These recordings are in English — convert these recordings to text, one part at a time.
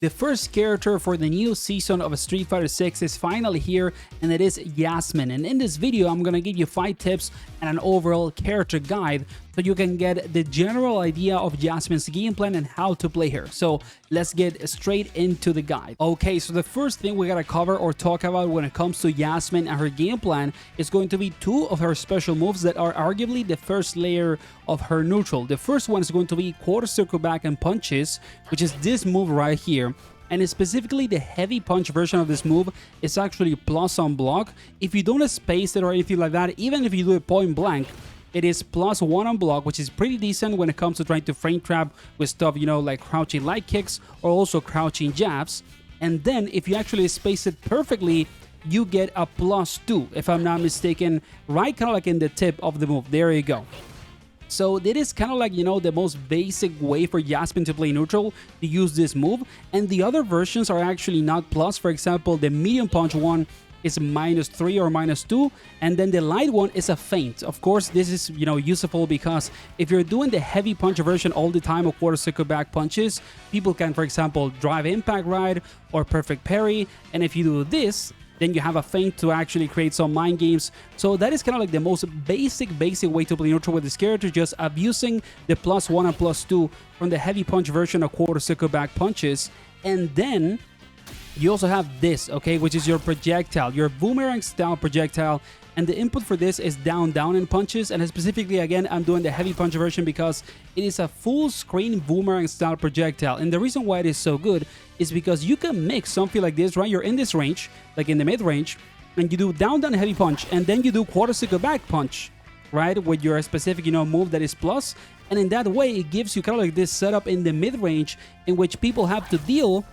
The first character for the new season of Street Fighter 6 is finally here, and it is Yasmine. And in this video, I'm gonna give you 5 tips and an overall character guide so you can get the general idea of Yasmine's game plan and how to play her. So let's get straight into the guide. Okay, so the first thing we gotta cover or talk about when it comes to Yasmine and her game plan is going to be 2 of her special moves that are arguably the first layer of her neutral. The first one is going to be quarter circle back and punches, which is this move right here. And specifically the heavy punch version of this move is actually plus on block. If you don't space it or anything like that, even if you do it point blank, it is +1 on block, which is pretty decent when it comes to trying to frame trap with stuff, you know, like crouching light kicks or also crouching jabs. And then if you actually space it perfectly, you get a +2, if I'm not mistaken, right kind of like in the tip of the move. There you go. So it is kind of like, you know, the most basic way for Yasmine to play neutral to use this move. And the other versions are actually not plus. For example, the medium punch one is -3 or -2, and then the light one is a feint. Of course, this is, you know, useful because if you're doing the heavy punch version all the time of quarter circle back punches, people can, for example, drive impact ride or perfect parry. And if you do this, then you have a feint to actually create some mind games. So that is kind of like the most basic way to play neutral with this character, just abusing the +1 and +2 from the heavy punch version of quarter circle back punches. And then you also have this, okay, which is your projectile, your boomerang style projectile. And the input for this is down in punches. And specifically, again, I'm doing the heavy punch version because it is a full screen boomerang style projectile. And the reason why it is so good is because you can mix something like this, right? You're in this range, like in the mid range, and you do down heavy punch, and then you do quarter circle back punch, right? With your specific, you know, move that is plus. And in that way, it gives you kind of like this setup in the mid range in which people have to deal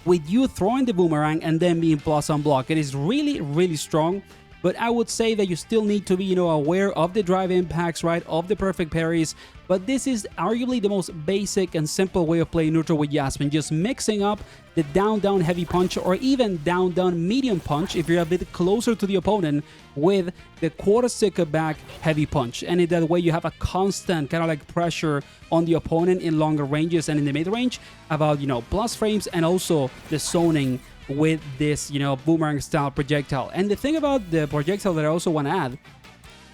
with you throwing the boomerang and then being plus on block. It is really strong. But I would say that you still need to be, you know, aware of the drive impacts, right, of the perfect parries. But this is arguably the most basic and simple way of playing neutral with Yasmine. Just mixing up the down heavy punch or even down medium punch if you're a bit closer to the opponent with the quarter circle back heavy punch. And in that way, you have a constant kind of like pressure on the opponent in longer ranges and in the mid range about, you know, plus frames and also the zoning with this, you know, boomerang style projectile. And the thing about the projectile that I also want to add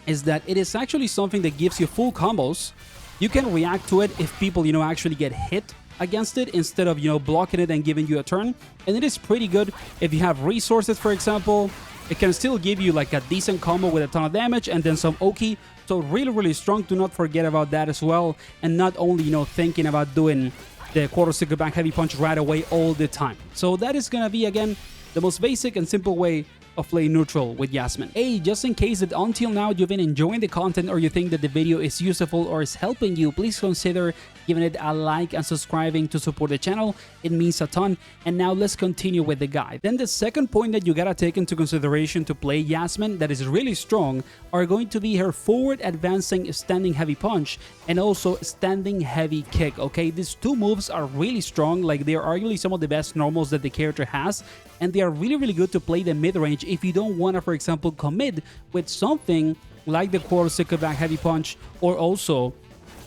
is that it is actually something that gives you full combos. You can react to it if people, you know, actually get hit against it instead of, you know, blocking it and giving you a turn. And it is pretty good if you have resources, for example. It can still give you like a decent combo with a ton of damage and then some Oki. So really strong. Do not forget about that as well. And not only, you know, thinking about doing the quarter circle back heavy punch right away all the time. So that is gonna be, again, the most basic and simple way of playing neutral with Yasmine. Hey, just in case that until now you've been enjoying the content or you think that the video is useful or is helping you, please consider giving it a like and subscribing to support the channel. It means a ton. And now let's continue with the guide. Then the second point that you gotta take into consideration to play Yasmine that is really strong are going to be her forward advancing standing heavy punch and also standing heavy kick. Okay, these 2 moves are really strong. Like, they are arguably some of the best normals that the character has, and they are really good to play the mid range if you don't want to, for example, commit with something like the quarter circle back heavy punch or also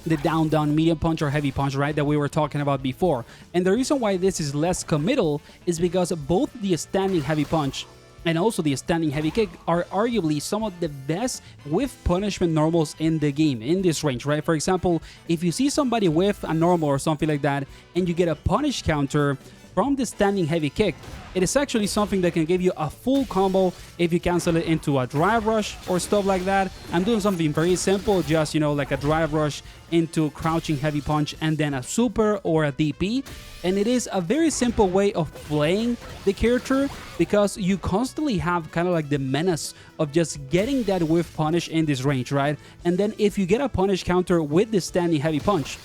the down medium punch or heavy punch, right, that we were talking about before. And the reason why this is less committal is because both the standing heavy punch and also the standing heavy kick are arguably some of the best whiff punishment normals in the game, in this range, right? For example, if you see somebody whiff a normal or something like that and you get a punish counter from the standing heavy kick, it is actually something that can give you a full combo if you cancel it into a drive rush or stuff like that. I'm doing something very simple, just, you know, like a drive rush into crouching heavy punch and then a super or a DP. And it is a very simple way of playing the character because you constantly have kind of like the menace of just getting that whiff punish in this range, right? And then if you get a punish counter with the standing heavy punch,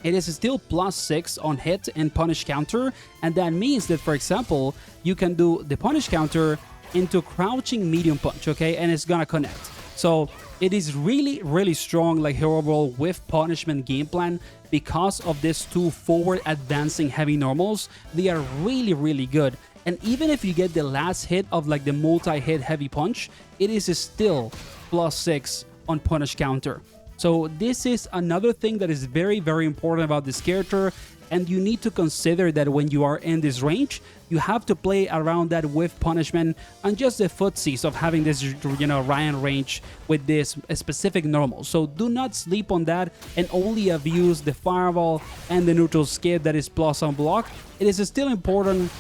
it is still +6 on hit and punish counter, and that means that, for example, you can do the punish counter into crouching medium punch, okay, and it's gonna connect. So it is really strong, like her overall whiff punishment game plan because of these 2 forward advancing heavy normals. They are really good. And even if you get the last hit of like the multi-hit heavy punch, it is still +6 on punish counter. So this is another thing that is very important about this character. And you need to consider that when you are in this range, you have to play around that with punishment and just the footsies of having this, Ryan range with this specific normal. So do not sleep on that and only abuse the fireball and the neutral skip that is plus on block. It is still important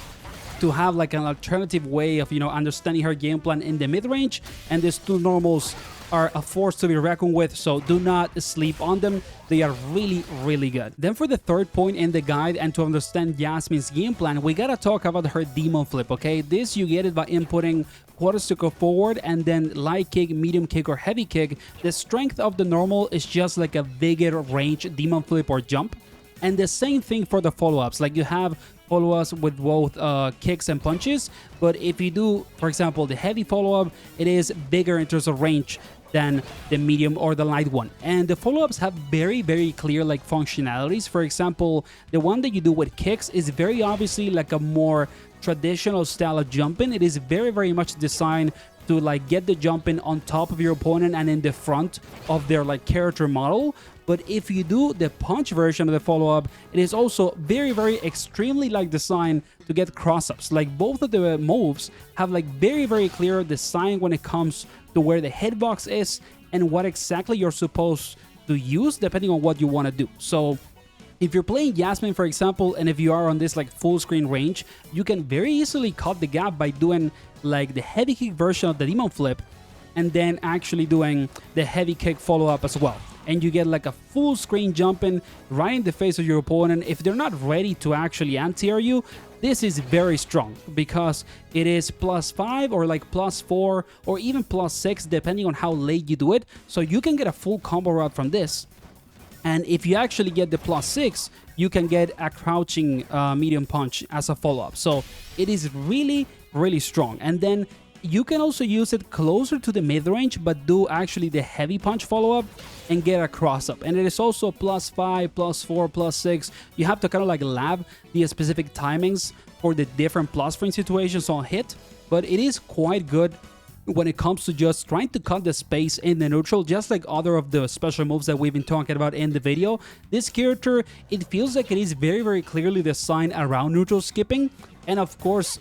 to have like an alternative way of, understanding her game plan in the mid-range, and these two normals are a force to be reckoned with, so do not sleep on them. They are really, really good. Then for the third point in the guide, and to understand Yasmine's game plan, we gotta talk about her demon flip, okay? This, you get it by inputting quarter circle forward and then light kick, medium kick, or heavy kick. The strength of the normal is just like a bigger range demon flip or jump. And the same thing for the follow-ups. Like, you have follow-ups with both kicks and punches, but if you do, for example, the heavy follow-up, it is bigger in terms of range than the medium or the light one. And the follow-ups have very, very clear like functionalities. For example, the one that you do with kicks is very obviously like a more traditional style of jumping. It is very, very much designed to like get the jumping on top of your opponent and in the front of their like character model. But if you do the punch version of the follow-up, it is also very, very extremely like designed to get cross-ups. Like, both of the moves have like very, very clear design when it comes to where the hitbox is and what exactly you're supposed to use depending on what you want to do. So if you're playing Yasmine, for example, and if you are on this like full screen range, you can very easily cut the gap by doing like the heavy kick version of the demon flip and then actually doing the heavy kick follow-up as well. And you get like a full screen jumping right in the face of your opponent. If they're not ready to actually anti-air you, this is very strong because it is +5 or like +4 or even +6 depending on how late you do it. So you can get a full combo route from this. And if you actually get the +6, you can get a crouching medium punch as a follow-up. So it is really, really strong. And then you can also use it closer to the mid-range, but do actually the heavy punch follow-up and get a cross-up. And it is also +5, +4, +6. You have to kind of like lab the specific timings for the different plus frame situations on hit, but it is quite good when it comes to just trying to cut the space in the neutral, just like other of the special moves that we've been talking about in the video. This character, it feels like it is very, very clearly designed around neutral skipping. And of course,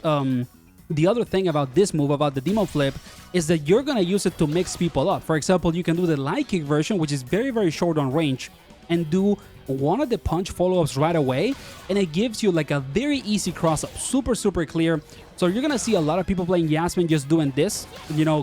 the other thing about this move, about the demon flip, is that you're gonna use it to mix people up. For example, you can do the light kick version, which is very, very short on range, and do one of the punch follow-ups right away, and it gives you like a very easy cross-up, super, super clear. So you're gonna see a lot of people playing Yasmine just doing this,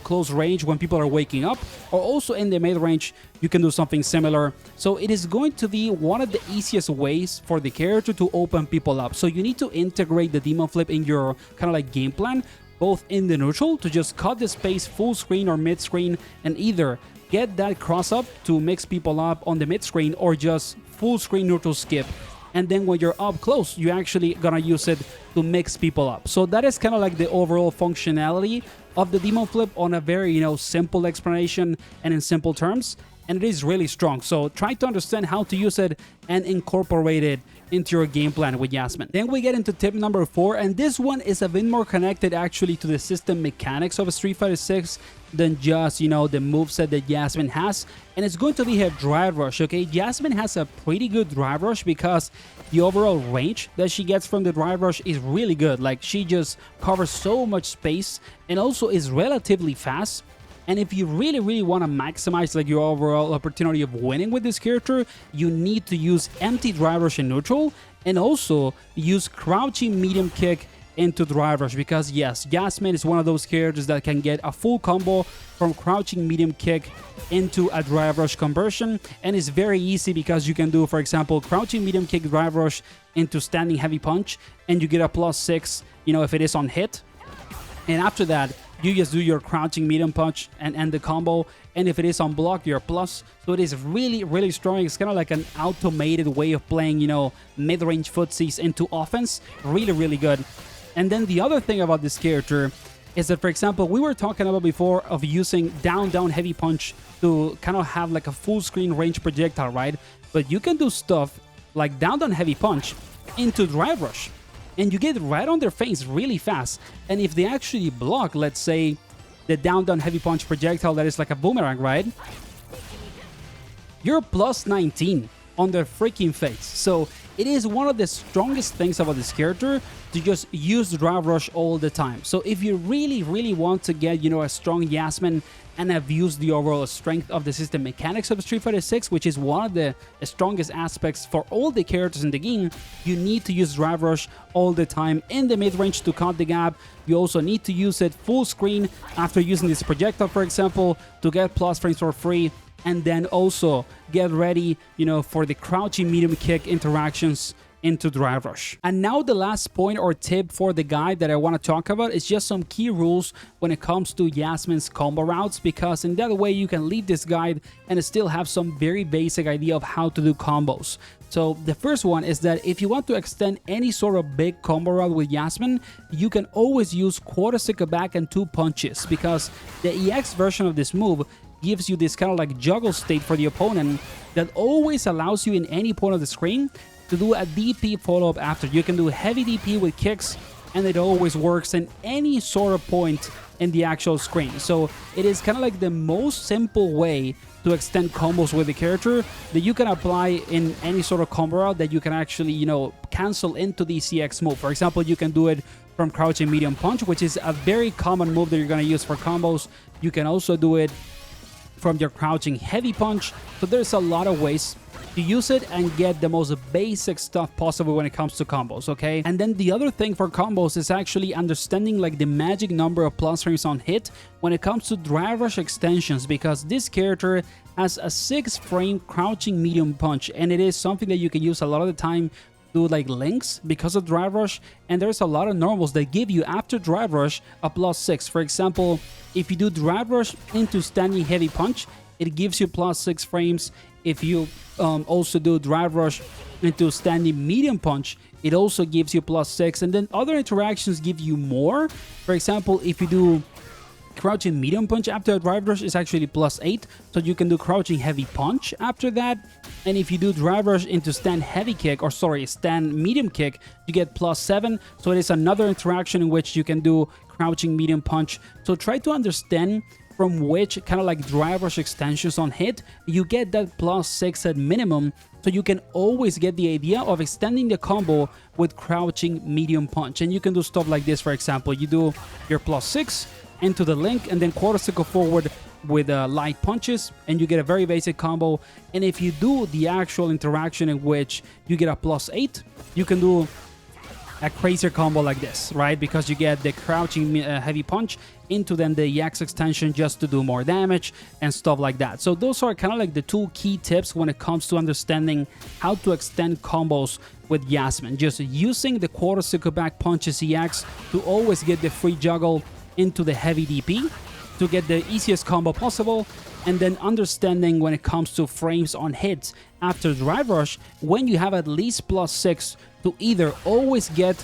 close range when people are waking up, or also in the mid-range, you can do something similar. So it is going to be one of the easiest ways for the character to open people up. So you need to integrate the demon flip in your kind of like game plan, both in the neutral to just cut the space full screen or mid screen, and either get that cross up to mix people up on the mid screen or just full screen neutral skip. And then when you're up close, you're actually gonna use it to mix people up. So that is kind of like the overall functionality of the demon flip on a very, simple explanation and in simple terms. And it is really strong. So try to understand how to use it and incorporate it into your game plan with Yasmine. Then we get into tip number 4, and this one is a bit more connected actually to the system mechanics of Street Fighter 6 than just, the moveset that Yasmine has, and it's going to be her drive rush, okay? Yasmine has a pretty good drive rush because the overall range that she gets from the drive rush is really good. Like, she just covers so much space and also is relatively fast. And if you really, really want to maximize like your overall opportunity of winning with this character, you need to use empty drive rush in neutral and also use crouching medium kick into drive rush, because yes, Yasmine is one of those characters that can get a full combo from crouching medium kick into a drive rush conversion, and it's very easy because you can do, for example, crouching medium kick drive rush into standing heavy punch, and you get a +6, if it is on hit. And after that, you just do your crouching medium punch and end the combo. And if it is on block, you're plus. So it is really, really strong. It's kind of like an automated way of playing, mid-range footsies into offense. Really, really good. And then the other thing about this character is that, for example, we were talking about before of using down heavy punch to kind of have like a full screen range projectile, right? But you can do stuff like down heavy punch into drive rush, and you get right on their face really fast. And if they actually block, let's say, the down heavy punch projectile that is like a boomerang, right? You're +19 on their freaking face. So it is one of the strongest things about this character to just use drive rush all the time. So if you really want to get, you know, a strong Yasmine and have used the overall strength of the system mechanics of Street Fighter 6, which is one of the strongest aspects for all the characters in the game, you need to use drive rush all the time in the mid-range to cut the gap. You also need to use it full screen after using this projectile, for example, to get plus frames for free. And then also get ready, you know, for the crouching medium kick interactions into drive rush. And now the last point or tip for the guide that I want to talk about is just some key rules when it comes to Yasmine's combo routes, because in that way you can leave this guide and still have some very basic idea of how to do combos. So the first one is that if you want to extend any sort of big combo route with Yasmine, you can always use quarter circle back and 2 punches, because the EX version of this move gives you this kind of like juggle state for the opponent that always allows you in any point of the screen to do a DP follow-up after. You can do heavy DP with kicks, and it always works in any sort of point in the actual screen. So it is kind of like the most simple way to extend combos with the character that you can apply in any sort of combo route that you can actually, you know, cancel into the CX move. For example, you can do it from crouching medium punch, which is a very common move that you're going to use for combos. You can also do it from your crouching heavy punch. So there's a lot of ways to use it and get the most basic stuff possible when it comes to combos, okay? And then the other thing for combos is actually understanding like the magic number of plus frames on hit when it comes to drive rush extensions, because this character has a 6 frame crouching medium punch, and it is something that you can use a lot of the time do like links because of drive rush. And there's a lot of normals that give you after drive rush a +6. For example, if you do drive rush into standing heavy punch, it gives you +6 frames. If you also do drive rush into standing medium punch, it also gives you +6. And then other interactions give you more. For example, if you do crouching medium punch after a drive rush, is actually +8, so you can do crouching heavy punch after that. And if you do drive rush into stand heavy kick, or sorry, stand medium kick, you get +7, so it is another interaction in which you can do crouching medium punch. So try to understand from which kind of like drive rush extensions on hit you get that +6 at minimum, so you can always get the idea of extending the combo with crouching medium punch. And you can do stuff like this. For example, you do your +6 into the link and then quarter circle forward with light punches, and you get a very basic combo. And if you do the actual interaction in which you get a +8, you can do a crazier combo like this, right? Because you get the crouching heavy punch into then the EX extension just to do more damage and stuff like that. So those are kind of like the 2 key tips when it comes to understanding how to extend combos with Yasmine. Just using the quarter circle back punches EX to always get the free juggle into the heavy DP to get the easiest combo possible, and then understanding when it comes to frames on hits after drive rush, when you have at least +6 to either always get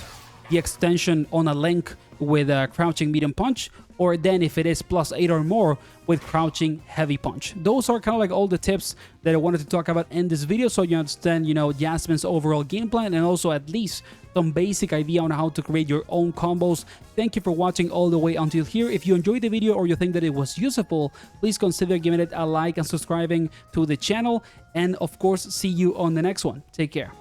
the extension on a link with a crouching medium punch, or then if it is +8 or more with crouching heavy punch. Those are kind of like all the tips that I wanted to talk about in this video, so you understand, you know, Yasmine's overall game plan, and also at least some basic idea on how to create your own combos. Thank you for watching all the way until here. If you enjoyed the video or you think that it was useful, please consider giving it a like and subscribing to the channel. And of course, see you on the next one. Take care.